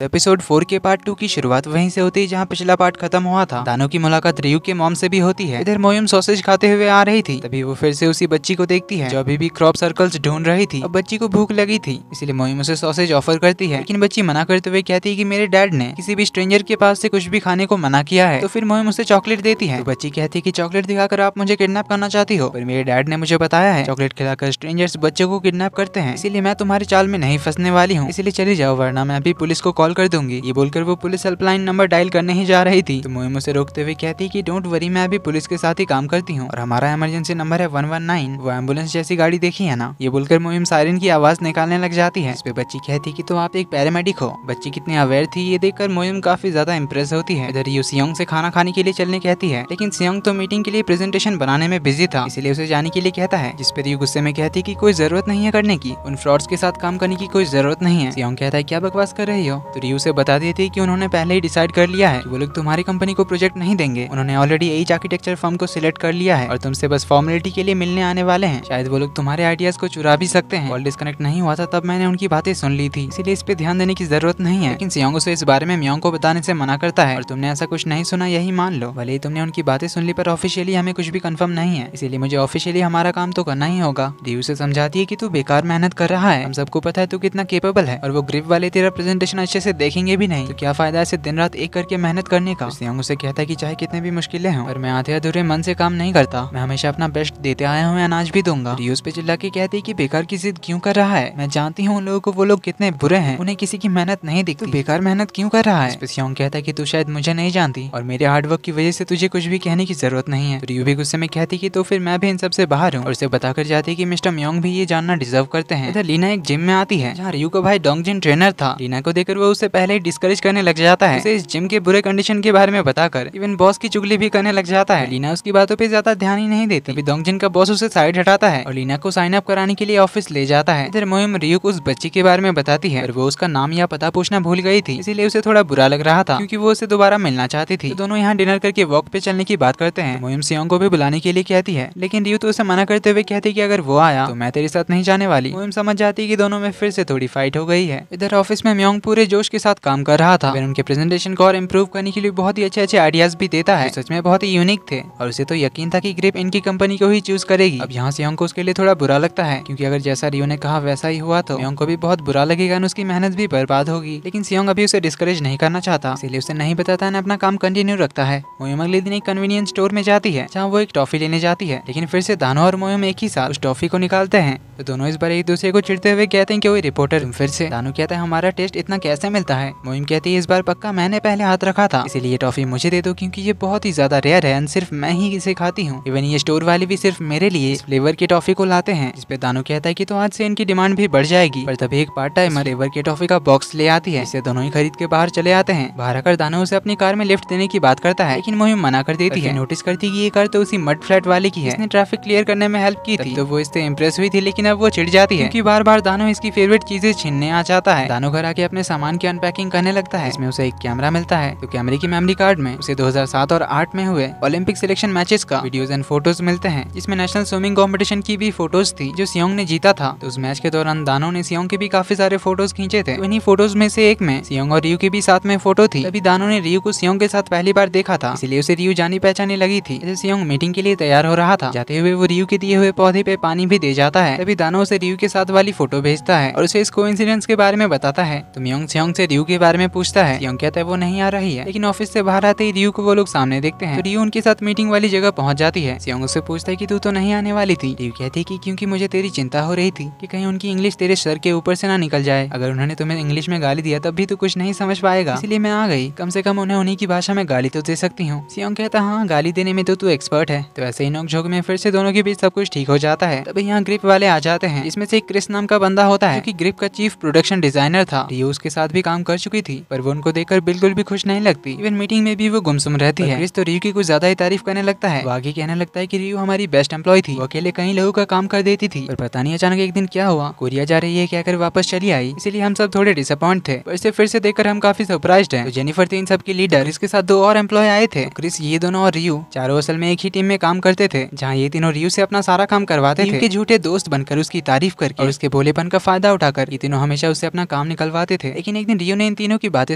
Episode 4 के part 2 की शुरुआत वहीं से होती है जहां पिछला पार्ट खत्म हुआ था। दानो की मुलाकात रियू के मॉम से भी होती है। इधर मोयुम सॉसेज खाते हुए आ रही थी, तभी वो फिर से उसी बच्ची को देखती है जो अभी भी क्रॉप सर्कल्स ढूंढ रही थी। अब बच्ची को भूख लगी थी, इसलिए मोयुम उसे सॉसेज ऑफर करती है, लेकिन बच्ची मना करते हुए कहती है कि मेरे डैड ने किसी भी स्ट्रेंजर के पास से कुछ भी खाने को मना किया है। तो फिर मोयुम उसे चॉकलेट देती है। तो बच्ची कहती है कि चॉकलेट दिखाकर आप मुझे किडनैप करना चाहती हो, पर मेरे डैड ने मुझे बताया है चॉकलेट खिलाकर स्ट्रेंजर्स बच्चों को किडनैप करते हैं, इसीलिए मैं तुम्हारी चाल में नहीं फंसने वाली हूँ, इसलिए चली जाओ वरना मैं अभी पुलिस को कॉल कर दूंगी। ये बोलकर वो पुलिस हेल्पलाइन नंबर डायल करने ही जा रही थी, तो मोयुम उसे रोकते हुए कहती कि डोंट वरी, मैं अभी पुलिस के साथ ही काम करती हूँ और हमारा इमरजेंसी नंबर है 119, वो एम्बुलेंस जैसी गाड़ी देखी है ना। ये बोलकर मोयुम सायरन की आवाज निकालने लग जाती है, इस पे बच्ची कहती कि तो आप एक पैरामेडिक हो। बच्ची कितनी अवेयर थी ये देखकर मोयुम काफी ज्यादा इम्प्रेस होती है। इधर यू सियोंग से खाना खाने के लिए चलने कहती है, लेकिन सियोंग तो मीटिंग के लिए प्रेजेंटेशन बनाने में बिजी था, इसलिए उसे जाने के लिए कहता है, जिस पर यू गुस्से में कहती कि कोई जरूरत नहीं है करने की, उन फ्रॉड्स के साथ काम करने की कोई जरूरत नहीं है। सियोंग कहता है क्या बकवास कर रही हो, तो रियू से बता देती कि उन्होंने पहले ही डिसाइड कर लिया है कि वो लोग तुम्हारी कंपनी को प्रोजेक्ट नहीं देंगे, उन्होंने ऑलरेडी एच आर्किटेक्चर फर्म को सिलेक्ट कर लिया है और तुमसे बस फॉर्मेलिटी के लिए मिलने आने वाले हैं। शायद वो लोग तुम्हारे आइडियाज को चुरा भी सकते हैं। कॉल डिस्कनेक्ट नहीं हुआ था तब मैंने उनकी बातें सुन ली थी, इसीलिए इस पे ध्यान देने की जरूरत नहीं है। लेकिन सियोंग उसे इस बारे में म्योंग को बताने से मना करता है और तुमने ऐसा कुछ नहीं सुना यही मान लो। भले ही तुमने उनकी बातें सुन ली पर ऑफिशियली हमें कुछ भी कंफर्म नहीं है, इसीलिए मुझे ऑफिशियली हमारा काम तो करना ही होगा। रियू से समझाती है कि तू बेकार मेहनत कर रहा है, हम सबको पता है तू कितना केपेबल है और वो ग्रिप वाले तेरा प्रेजेंटेशन अच्छे से देखेंगे भी नहीं, तो क्या फायदा ऐसे दिन रात एक करके मेहनत करने का। सियोंग उसे कहता है कि चाहे कितने भी मुश्किलें हों पर मैं आधे अधूरे मन से काम नहीं करता, मैं हमेशा अपना बेस्ट देते आया हूँ, अनाज भी दूंगा। रियू उस पे चिल्ला के कहती है कि बेकार की जिद क्यों कर रहा है, मैं जानती हूँ उन लोगों को वो लोग कितने बुरे हैं, उन्हें किसी की मेहनत नहीं दिखती, बेकार मेहनत क्यों कर रहा है। इस पे सियोंग कहता है कि तू शायद मुझे नहीं जानती और मेरे हार्डवर्क की वजह से तुझे कुछ भी कहने की जरूरत नहीं है। रियू भी गुस्से में कहती कि तो फिर मैं भी इन सबसे बाहर हूँ और उसे बताकर जाती कि मिस्टर म्योंग भी ये जानना डिजर्व करते हैं। इधर लीना एक जिम में आती है जहाँ रियू का भाई डोंगजिन ट्रेनर था। लीना को देखकर वो उससे पहले ही डिस्करेज करने लग जाता है, उसे इस जिम के बुरे कंडीशन के बारे में बताकर इवन बॉस की चुगली भी करने लग जाता है। लीना उसकी बातों पे ज्यादा ध्यान ही नहीं देती। अभी डोंगजिन का बॉस उसे साइड हटाता है और लीना को साइन अप कराने के लिए ऑफिस ले जाता है। इधर मोयुम रियू को उस बच्ची के बारे में बताती है और वो उसका नाम या पता पूछना भूल गई थी, इसीलिए उसे थोड़ा बुरा लग रहा था क्योंकि वो उसे दोबारा मिलना चाहती थी। तो दोनों यहाँ डिनर करके वॉक पे चलने की बात करते हैं। मोयुम सियोंग को भी बुलाने के लिए कहती है, लेकिन रियू तो उसे मना करते हुए कहती कि अगर वो आया तो मैं तेरे साथ नहीं जाने वाली। मोयुम समझ जाती है कि दोनों में फिर से थोड़ी फाइट हो गई है। इधर ऑफिस में म्योंग पूरे जोश के साथ काम कर रहा था, उनके प्रेजेंटेशन को और इम्प्रूव करने के लिए बहुत ही अच्छे आइडियाज भी देता है, सच में बहुत ही यूनिक थे और उसे तो यकीन था कि ग्रिप इनकी कंपनी को ही चूज करेगी। अब यहाँ सियोंग को उसके लिए थोड़ा बुरा लगता है क्योंकि अगर जैसा रियो ने कहा वैसा ही हुआ तो म्योंग को भी बहुत बुरा लगेगा और उसकी मेहनत भी बर्बाद होगी। लेकिन सियोंग अभी उसे डिस्करेज नहीं करना चाहता, इसलिए उसे नहीं बताता है, अपना काम कंटिन्यू रखता है। मोयुम अगले दिन एक कन्वीनियंस स्टोर में जाती है जहाँ वो एक टॉफी लेने जाती है, लेकिन फिर से दानो और मोयुम एक ही साथ उस टॉफी को निकालते हैं। तो दोनों इस बार एक दूसरे को चिढ़ते हुए कहते हैं कि वो रिपोर्टर तुम फिर से। दानो कहता है हमारा टेस्ट इतना कैसे मिलता है। मोयुम कहती है इस बार पक्का मैंने पहले हाथ रखा था, इसीलिए ये टॉफी मुझे दे दो क्योंकि ये बहुत ही ज्यादा रेयर है, सिर्फ मैं ही इसे खाती हूँ। इवन ये स्टोर वाले भी सिर्फ मेरे लिए इस फ्लेवर की टॉफी को लाते हैं। इस पे दानो कहता है कि तो आज से इनकी डिमांड भी बढ़ जाएगी, पर तभी एक पार्ट टाइमर फ्लेवर की टॉफी का बॉक्स ले आती है, इसे दोनों ही खरीद के बाहर चले आते हैं। बाहर आकर दानो उसे अपनी कार में लिफ्ट देने की बात करता है, लेकिन मोयुम मना कर देती है। नोटिस करती कि ये कार तो उसी मड फ्लैट वाले की है, इसने ट्रैफिक क्लियर करने में हेल्प की थी, तो वो इससे इम्प्रेस हुई थी, लेकिन अब वो चिढ़ जाती है क्योंकि बार बार दानो इसकी फेवरेट चीजें छीनने आ जाता है। दानो घर आके अपने सामान की अनपैकिंग करने लगता है, इसमें उसे एक कैमरा मिलता है, तो कैमरे की मेमोरी कार्ड में उसे 2007 और 8 में हुए ओलंपिक सिलेक्शन मैचेस का वीडियोस एंड फोटोज मिलते हैं, जिसमें नेशनल स्विमिंग कंपटीशन की भी फोटोज थी जो सियोंग ने जीता था। तो उस मैच के दौरान दानो ने सियोंग के भी काफी सारे फोटोज खींचे थे, तो इन्हीं फोटोज में से एक में सियोंग और रियू की भी साथ में फोटो थी। तभी दानो ने रियू को सियोंग के साथ पहली बार देखा था, इसलिए उसे रियू जानी पहचानी लगी थी। जैसे सियोंग मीटिंग के लिए तैयार हो रहा था, जाते हुए वो रियू के दिए हुए पौधे पे पानी भी दे जाता है। तभी दानो उसे रियू के साथ वाली फोटो भेजता है और उसे इस कोइंसिडेंस के बारे में बताता है। तो म्योंग सियोंग से रियू के बारे में पूछता है, सियोंग कहता है वो नहीं आ रही है, लेकिन ऑफिस से बाहर आते ही रियू को वो लोग सामने देखते हैं। तो रियू उनके साथ मीटिंग वाली जगह पहुंच जाती है। सियोंग उससे पूछता है कि तू तो नहीं आने वाली थी। रियू कहती है कि क्योंकि मुझे तेरी चिंता हो रही थी कि कहीं उनकी इंग्लिश तेरे सर के ऊपर से ना निकल जाए, अगर उन्होंने तुम्हें इंग्लिश में गाली दिया तब भी तू कुछ नहीं समझ पाएगा, इसलिए मैं आ गई, कम से कम उन्हें उन्हीं की भाषा में गाली तो दे सकती हूँ। सियोंग कहता है हाँ गाली देने में तो तू एक्सपर्ट है। तो ऐसे ही नोक-झोंक में फिर से दोनों के बीच सब कुछ ठीक हो जाता है। तभी यहाँ ग्रिप वाले आ जाते हैं, इसमें से एक क्रिस नाम का बंदा होता है जो कि ग्रिप का चीफ प्रोडक्शन डिजाइनर था। रियू उसके साथ भी काम कर चुकी थी, पर वो उनको देखकर बिल्कुल भी खुश नहीं लगती। इवन मीटिंग में भी वो गुमसुम रहती है। क्रिस तो रियू की कुछ ज्यादा ही तारीफ करने लगता है, वो आगे कहने लगता है कि रियू हमारी बेस्ट एम्प्लॉय थी, वो अकेले कई लोगों का काम कर देती थी, पर पता नहीं अचानक एक दिन क्या हुआ, कोरिया जा रही है कहकर वापस चली आई, इसीलिए हम सब थोड़े डिसअपॉइंट थे, पर इसे फिर से देखकर हम काफी सरप्राइज्ड हैं। तो जेनिफर थी इन सब की लीडर, इसके साथ 2 और एम्प्लॉय आए थे। क्रिस, ये दोनों और रियू चारों असल में एक ही टीम में काम करते थे, जहाँ ये तीनों रियू से अपना सारा काम करवाते थे। के झूठे दोस्त बनकर उसकी तारीफ करके और उसके भोलेपन का फायदा उठाकर ये तीनों हमेशा उससे अपना काम निकलवाते थे। लेकिन एक एक दिन रियो ने इन तीनों की बातें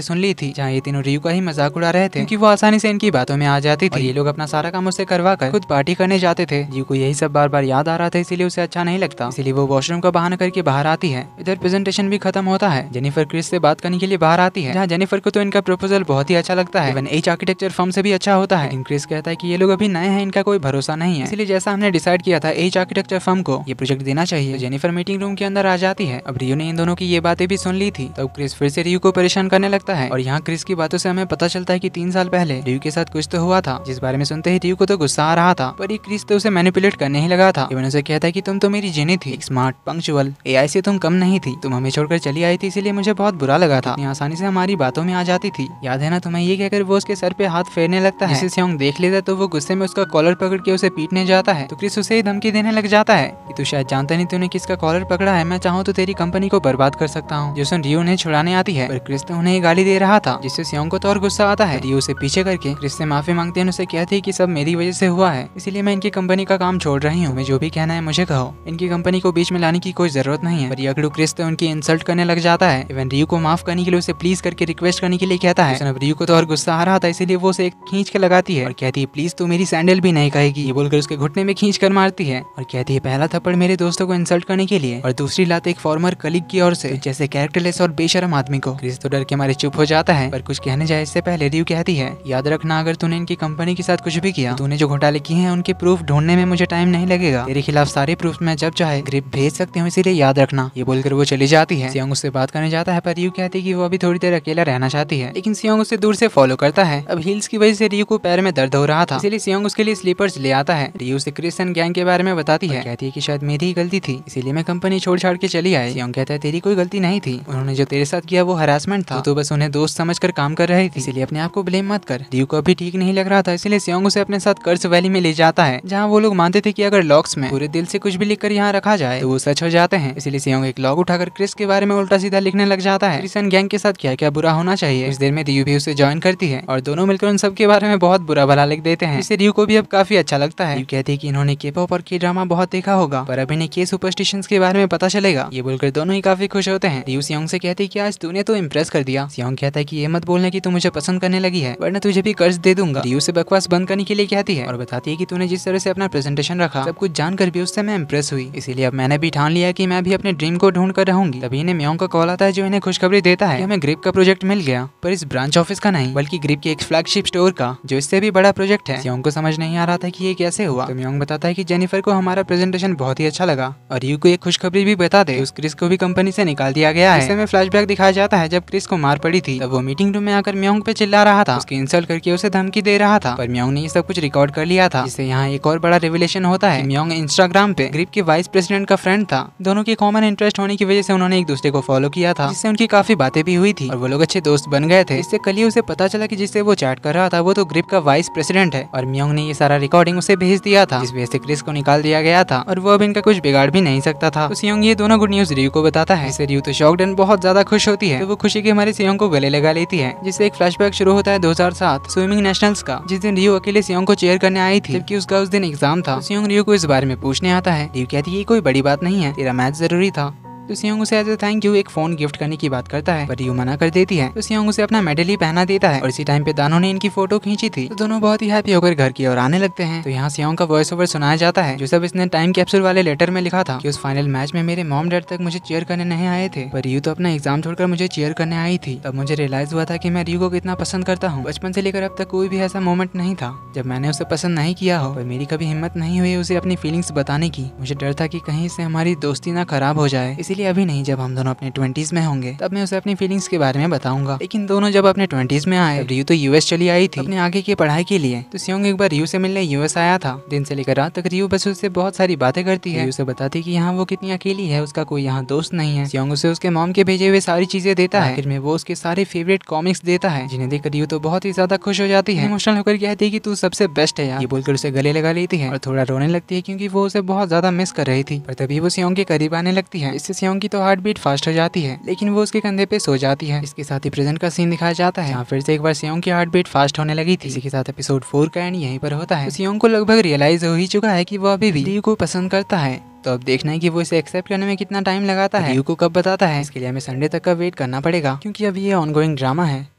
सुन ली थी, जहाँ ये तीनों रियो का ही मजाक उड़ा रहे थे क्योंकि वो आसानी से इनकी बातों में आ जाती थी। ये लोग अपना सारा काम उससे करवा कर खुद पार्टी करने जाते थे। रियो को यही सब बार बार याद आ रहा था, इसीलिए उसे अच्छा नहीं लगता, इसीलिए वो वॉशरूम का बहाना करके बाहर आती है। इधर प्रेजेंटेशन भी खत्म होता है। जेनिफर क्रिस से बात करने के लिए बाहर आती है, जहाँ जेनिफर को तो इनका प्रपोजल बहुत ही अच्छा लगता है, इवन एच आर्किटेक्चर फर्म से भी अच्छा होता है। लेकिन क्रिस कहता है कि ये लोग अभी नए हैं, इनका कोई भरोसा नहीं है, इसलिए जैसा हमने डिसाइड किया था एच आर्किटेक्चर फर्म को ये प्रोजेक्ट देना चाहिए। तो जेनिफर मीटिंग रूम के अंदर आ जाती है। अब रियो ने इन दोनों की ये बातें भी सुन ली थी, तब क्रिस फिर से रियो को परेशान करने लगता है। और यहाँ क्रिस की बातों से हमें पता चलता है कि 3 साल पहले रियो के साथ कुछ तो हुआ था, जिस बारे में सुनते ही रियो को तो गुस्सा आ रहा था, पर ये क्रिस तो उसे मैनिपुलेट करने ही लगा था। इवन उसे कहता है कि तुम तो मेरी जेनी थी, स्मार्ट, पंक्चुअल, एआई से तुम कम नहीं थी, तुम हमें छोड़कर चली आई थी, इसलिए मुझे बहुत बुरा लगा था, इतनी आसानी से हमारी बातों में आ जाती थी, याद है ना तुम्हें? ये कहकर वो उसके सर पे हाथ फेरने लगता है। जिसे सियोंग देख लेता है तो वो गुस्से में उसका कॉलर पकड़ के उसे पीटने जाता है। तो क्रिस उसे ही धमकी देने लग जाता है कि तू शायद जानता नहीं तूने किसका कॉलर पकड़ा है, मैं चाहूँ तो तेरी कंपनी को बर्बाद कर सकता हूँ। जो सुन रियो उन्हें छुड़ाने आती है, पर क्रिस तो उन्हें गाली दे रहा था, जिससे सियोंग को तो और गुस्सा आता है। रियो उसे पीछे करके क्रिस से माफी मांगते हैं, उसे कहती है कि सब मेरी वजह से हुआ है, इसीलिए मैं इनकी कंपनी का काम छोड़ रही हूँ, मैं जो भी कहना है मुझे कहो, इनकी कंपनी को बीच में लाने की कोई जरूरत नहीं है। पर यकड़ू क्रिस तो उनकी इंसल्ट करने लग जाता है। इवन रियो को माफ करने के लिए उसे प्लीज करके रिक्वेस्ट करने के लिए कहता है। अब रियो को तो और गुस्सा आ रहा था, इसीलिए वो उसे खींच के लगाती है और कहती है प्लीज तू मेरी सैंडल भी नहीं कहेगी। ये बोलकर उसके घुटने में खींच कर मारती है और कहती है पहला थप्पड़ मेरे दोस्तों को इंसल्ट करने के लिए और दूसरी लात एक फॉर्मर कलीग की ओर से, जैसे कैरेक्टरलेस और बेशरम आदमी को। क्रिस तो डर के मारे चुप हो जाता है, पर कुछ कहने जाए इससे पहले रियो कहती है याद रखना अगर तूने इनकी कंपनी के साथ कुछ भी किया, तूने जो घोटाले किए हैं उनके प्रूफ ढूंढने में मुझे टाइम नहीं लगेगा, तेरे खिलाफ सारे प्रूफ मैं जब चाहे ग्रिप भेज सकती हूँ, इसीलिए याद रखना। ये बोलकर वो चली जाती है। सियोंग उससे बात करने जाता है, पर रियो कहती है कि वो अभी थोड़ी देर अकेला रहना चाहती है, लेकिन सियोंग उसे दूर से फॉलो करता है। अब हील्स की वजह से रियो को पैर में दर्द हो रहा था, इसलिए सियोंग उसके लिए स्लीपर्स ले आता है। रियो उसे क्रिस एंड गैंग के बारे में बताती है, कहती है कि शायद मेरी ही गलती थी, इसीलिए मैं कंपनी छोड़ छाड़ के चली आई। सियोंग कहता है तेरी कोई गलती नहीं थी, उन्होंने जो तेरे साथ किया वो हरासमेंट था, तो बस उन्हें दोस्त समझकर काम कर रही थी, इसीलिए अपने आप को ब्लेम मत कर। रियो को अभी ठीक नहीं लग रहा था, इसलिए सियोंग उसे अपने साथ कर्स वैली में ले जाता है, जहाँ वो लोग मानते थे कि अगर लॉक्स में पूरे दिल से कुछ भी लिखकर यहाँ रखा जाए तो वो सच हो जाते हैं। इसलिए सियोंग एक लॉग उठाकर क्रिस के बारे में उल्टा सीधा लिखने लग जाता है, क्रिस एंड गैंग के साथ क्या क्या बुरा होना चाहिए। इस देर में रियो भी उसे ज्वाइन करती है और दोनों मिलकर उन सब के बारे में बहुत बुरा भला लिख देते हैं, इससे रियो को भी अब काफी अच्छा लगता है। रियो कहती है कि इन्होंने के-पॉप और के-ड्रामा बहुत देखा होगा, पर अब इन्हें के सुपरस्टिशंस के बारे में पता चलेगा। ये बोलकर दोनों ही काफी खुश होते हैं। रियो सियोंग से कहती है कि आज तूने तो इम्प्रेस कर दिया। सियोंग कहता है कि ये मत बोलने की तू मुझे पसंद करने लगी है, वरना तुझे भी कर्ज दे दूंगा। रियो से बकवास बंद करने के लिए कहती है और बताती है कि तूने जिस तरह से अपना प्रेजेंटेशन रखा, सब कुछ जानकर भी उससे मैं इम्प्रेस हुई, इसीलिए अब मैंने भी ठान लिया कि मैं भी अपने ड्रीम को ढूंढ कर रहूंगी। तभी इन्हें म्योंग का कॉल आता है, जो इन्हें खुशखबरी देता है कि हमें ग्रिप का प्रोजेक्ट मिल गया, पर इस ब्रांच ऑफिस का नहीं, बल्कि ग्रिप के एक फ्लैगशिप स्टोर का, जो इससे भी बड़ा प्रोजेक्ट है। सियोंग को समझ नहीं आ रहा था कि ये कैसे हुआ, तो म्योंग बताता है कि जेनिफर को हमारा प्रेजेंटेशन बहुत ही अच्छा लगा और रियो को एक खुशखबरी भी बता दे, उस क्रिस को भी कंपनी से निकाल दिया गया है। इसमें फ्लैशबैक दिखाया जाता है जब क्रिस को मार पड़ी थी, तब वो मीटिंग रूम में आकर म्योंग पे चिल्ला रहा था, उसकी इंसल्ट करके उसे धमकी दे रहा था, पर म्योंग ने ये सब कुछ रिकॉर्ड कर लिया था। जिससे यहाँ एक और बड़ा रिविलेशन होता है। म्योंग इंस्टाग्राम पे ग्रिप के वाइस प्रेसिडेंट का फ्रेंड था, दोनों की कॉमन इंटरेस्ट होने की वजह से उन्होंने एक दूसरे को फॉलो किया था, जिससे उनकी काफी बातें भी हुई थी और वो लोग अच्छे दोस्त बन गए थे। इससे कल ही उसे पता चला कि जिससे वो चैट कर रहा था वो तो ग्रिप का वाइस प्रेसिडेंट है और म्योंग ने ये सारा रिकॉर्डिंग उसे भेज दिया था, जिस वजह से क्रिस को निकाल दिया गया था और वो अब इनका कुछ बिगाड़ भी नहीं सकता था। तो सियोंग ये दोनों गुड न्यूज रियो को बताता है, जिससे रियो तो शॉक्ड एंड बहुत ज्यादा खुश होती है। तो वो खुशी के हमारे सियोंग को गले लगा लेती है, जिससे एक फ्लैशबैक शुरू होता है 2007 स्विमिंग नेशनल्स का, जिस दिन रियो अकेले सियोंग को चेयर करने आई थी, जबकि उसका उस दिन एग्जाम था। तो सियोंग रियो को इस बारे में पूछने आता है। रियो कहती है ये कोई बड़ी बात नहीं है, तेरा मैच जरूरी था। तो सियोंग उसे एज ए थैंक यू एक फोन गिफ्ट करने की बात करता है, पर रियो मना कर देती है। तो सियोंग उसे अपना मेडल ही पहना देता है और इसी टाइम पे दानों ने इनकी फोटो खींची थी, तो दोनों बहुत ही हैप्पी होकर घर की ओर आने लगते हैं। तो यहाँ सियोंग का वॉइस ओवर सुनाया जाता है, जो सब इसने टाइम कैप्सूल वाले लेटर में लिखा था कि उस फाइनल मैच में मेरे मॉम डैड तक मुझे चीयर करने नहीं आए थे, पर रियो तो अपना एग्जाम छोड़कर मुझे चीयर करने आई थी। तब मुझे रियलाइज हुआ था कि मैं रियो को कितना पसंद करता हूँ। बचपन से लेकर अब तक कोई भी ऐसा मोमेंट नहीं था जब मैंने उसे पसंद नहीं किया हो, पर मेरी कभी हिम्मत नहीं हुई उसे अपनी फीलिंग्स बताने की। मुझे डर था कि कहीं से हमारी दोस्ती ना खराब हो जाए, इसीलिए अभी नहीं, जब हम दोनों अपने 20s में होंगे तब मैं उसे अपनी फीलिंग्स के बारे में बताऊंगा। लेकिन दोनों जब अपने 20s में आए, रियो तो यूएस चली आई थी अपने आगे की पढ़ाई के लिए। तो सियोंग एक बार रियो से मिलने यूएस आया था। दिन से लेकर रात तक रियो बस उससे बहुत सारी बातें करती है, उसे बताती कि यहाँ वो कितनी अकेली है, उसका कोई यहाँ दोस्त नहीं है। सियोंग उसे उसके मॉम के भेजे हुए सारी चीजें देता है, फिर में वो उसके सारे फेवरेट कॉमिक्स देता है, जिन्हें देखकर रियो तो बहुत ही ज्यादा खुश हो जाती है, इमोशनल होकर कहती है कि तू सबसे बेस्ट है यार। ये बोलकर उसे गले लगा लेती है और थोड़ा रोने लगती है, क्योंकि वो उसे बहुत ज्यादा मिस कर रही थी। पर तभी वो सियोंग के करीब आने लगती है, इससे सियोंग की तो हार्ट बीट फास्ट हो जाती है, लेकिन वो उसके कंधे पे सो जाती है। इसके साथ ही प्रेजेंट का सीन दिखाया जाता है, जहाँ फिर से एक बार सियोंग की हार्ट बीट फास्ट होने लगी थी। इसी के साथ एपिसोड 4 का एंड यहीं पर होता है। सियोंग को लगभग रियलाइज हो ही चुका है कि वो अभी भी रियो को पसंद करता है, तो अब देखना है कि वो इसे एक्सेप्ट करने में कितना टाइम लगाता है, रियू को कब बताता है। इसके लिए हमें संडे तक का वेट करना पड़ेगा, क्योंकि अभी ये ऑनगोइंग ड्रामा है।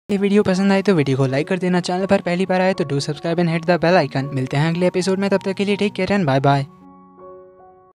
ये वीडियो पसंद आए तो वीडियो को लाइक कर देना, चैनल पर पहली बार आए तो do subscribe and hit the bell icon. मिलते हैं अगले एपिसोड में, तब तक के लिए take care and bye bye.